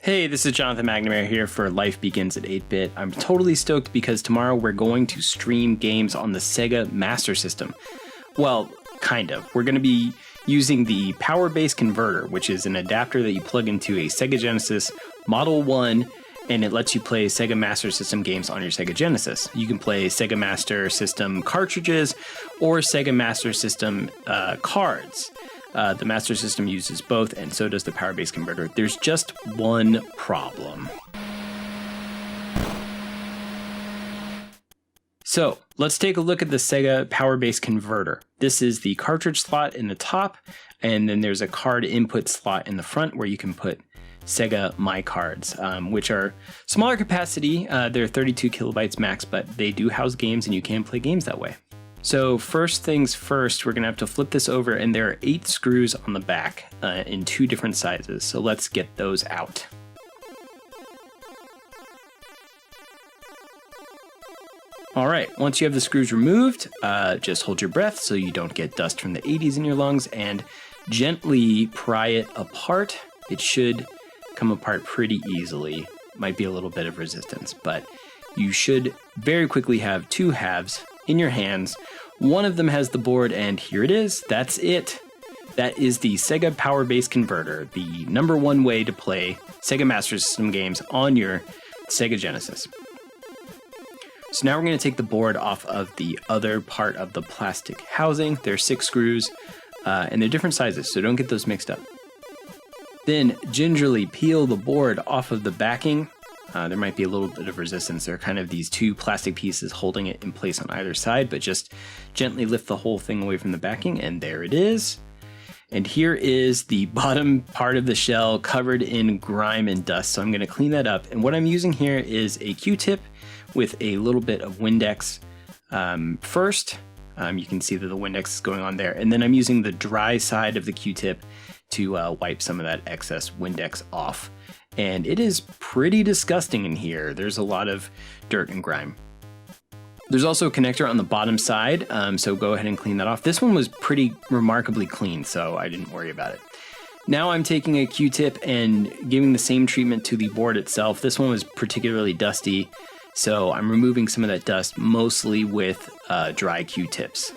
Hey, this is Jonathan McNamara here for Life Begins at 8-Bit. I'm totally stoked because tomorrow we're going to stream games on the Sega Master System. Well, kind of. We're going to be using the Power Base Converter, which is an adapter that you plug into a Sega Genesis Model 1, and it lets you play Sega Master System games on your Sega Genesis. You can play Sega Master System cartridges or Sega Master System cards. The Master System uses both, and so does the Power Base Converter. There's just one problem. So let's take a look at the Sega Power Base Converter. This is the cartridge slot in the top, and then there's a card input slot in the front where you can put Sega My Cards, which are smaller capacity. They're 32 kilobytes max, but they do house games, and you can play games that way. So first things first, we're gonna have to flip this over, and there are 8 screws on the back in 2 different sizes. So let's get those out. All right, once you have the screws removed, just hold your breath so you don't get dust from the 80s in your lungs, and gently pry it apart. It should come apart pretty easily. Might be a little bit of resistance, but you should very quickly have 2 halves in your hands. One of them has the board, and here it is. That's it. That is the Sega Power Base Converter, the #1 way to play Sega Master System games on your Sega Genesis. So now we're going to take the board off of the other part of the plastic housing. There are 6 screws, and they're different sizes, so don't get those mixed up. Then gingerly peel the board off of the backing. There might be a little bit of resistance. There are kind of these 2 plastic pieces holding it in place on either side, but just gently lift the whole thing away from the backing, and there it is. And here is the bottom part of the shell covered in grime and dust, so I'm going to clean that up. And what I'm using here is a Q-tip with a little bit of Windex first. You can see that the Windex is going on there, and then I'm using the dry side of the Q-tip to wipe some of that excess Windex off. And it is pretty disgusting in here. There's a lot of dirt and grime. There's also a connector on the bottom side, so go ahead and clean that off. This one was pretty remarkably clean, so I didn't worry about it. Now I'm taking a Q-tip and giving the same treatment to the board itself. This one was particularly dusty, so I'm removing some of that dust, mostly with dry Q-tips.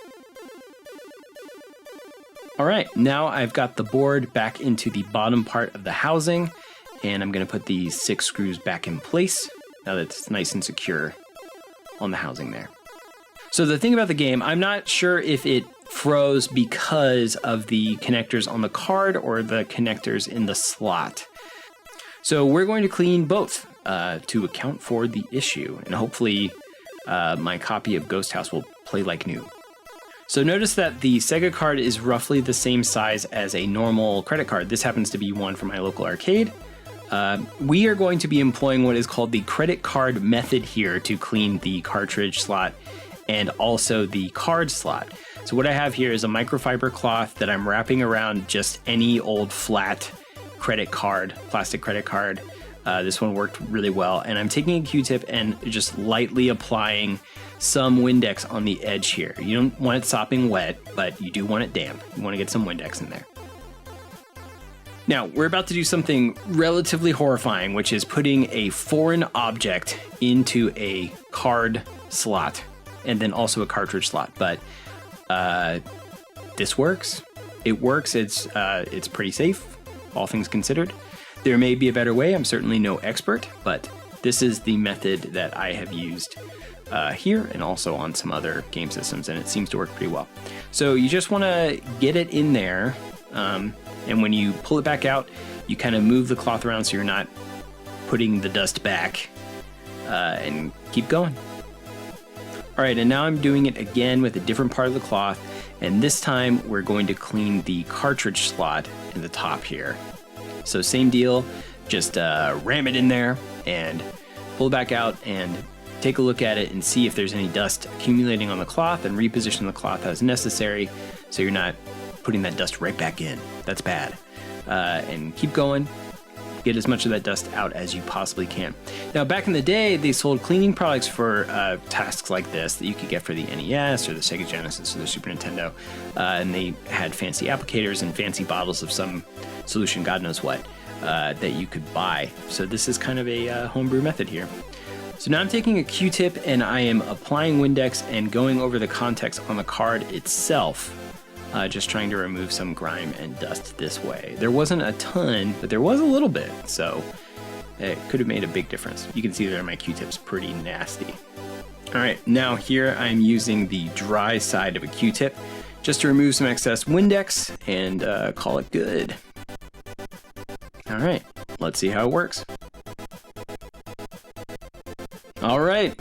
All right, now I've got the board back into the bottom part of the housing, and I'm going to put these 6 screws back in place now that it's nice and secure on the housing there. So the thing about the game, I'm not sure if it froze because of the connectors on the card or the connectors in the slot. So we're going to clean both to account for the issue, and hopefully my copy of Ghost House will play like new. So notice that the Sega card is roughly the same size as a normal credit card. This happens to be one from my local arcade. We are going to be employing what is called the credit card method here to clean the cartridge slot and also the card slot. So what I have here is a microfiber cloth that I'm wrapping around just any old flat credit card, plastic credit card. This one worked really well. And I'm taking a Q-tip and just lightly applying some Windex on the edge here. You don't want it sopping wet, but you do want it damp. You want to get some Windex in there. Now, we're about to do something relatively horrifying, which is putting a foreign object into a card slot and then also a cartridge slot. But this works. It works. It's pretty safe, all things considered. There may be a better way. I'm certainly no expert, but this is the method that I have used here and also on some other game systems, and it seems to work pretty well. So you just want to get it in there. And when you pull it back out, you kind of move the cloth around so you're not putting the dust back, and keep going. All right, and now I'm doing it again with a different part of the cloth, and this time we're going to clean the cartridge slot in the top here. So same deal, just ram it in there and pull it back out and take a look at it and see if there's any dust accumulating on the cloth, and reposition the cloth as necessary so you're not putting that dust right back in. That's bad. And keep going. Get as much of that dust out as you possibly can. Now, back in the day, they sold cleaning products for tasks like this that you could get for the NES or the Sega Genesis or the Super Nintendo. And they had fancy applicators and fancy bottles of some solution, God knows what. that you could buy. So this is kind of a homebrew method here. So now I'm taking a Q-tip and I am applying Windex and going over the context on the card itself, just trying to remove some grime and dust this way. There wasn't a ton, but there was a little bit, so it could have made a big difference. You can see there my Q-tip's pretty nasty. All right, now here I'm using the dry side of a Q-tip just to remove some excess Windex and call it good. All right, let's see how it works. All right,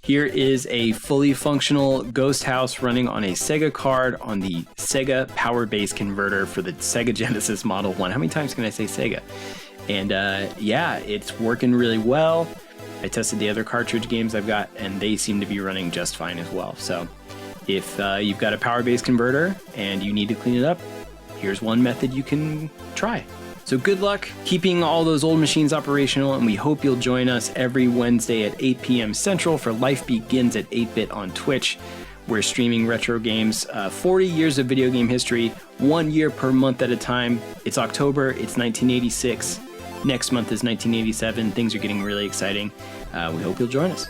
here is a fully functional Ghost House running on a Sega card on the Sega Power Base Converter for the Sega Genesis Model 1. How many times can I say Sega? And yeah, it's working really well. I tested the other cartridge games I've got, and they seem to be running just fine as well. So if you've got a Power Base Converter and you need to clean it up, here's one method you can try. So good luck keeping all those old machines operational, and we hope you'll join us every Wednesday at 8 p.m. Central for Life Begins at 8-Bit on Twitch. We're streaming retro games, 40 years of video game history, 1 year per month at a time. It's October, it's 1986. Next month is 1987. Things are getting really exciting. We hope you'll join us.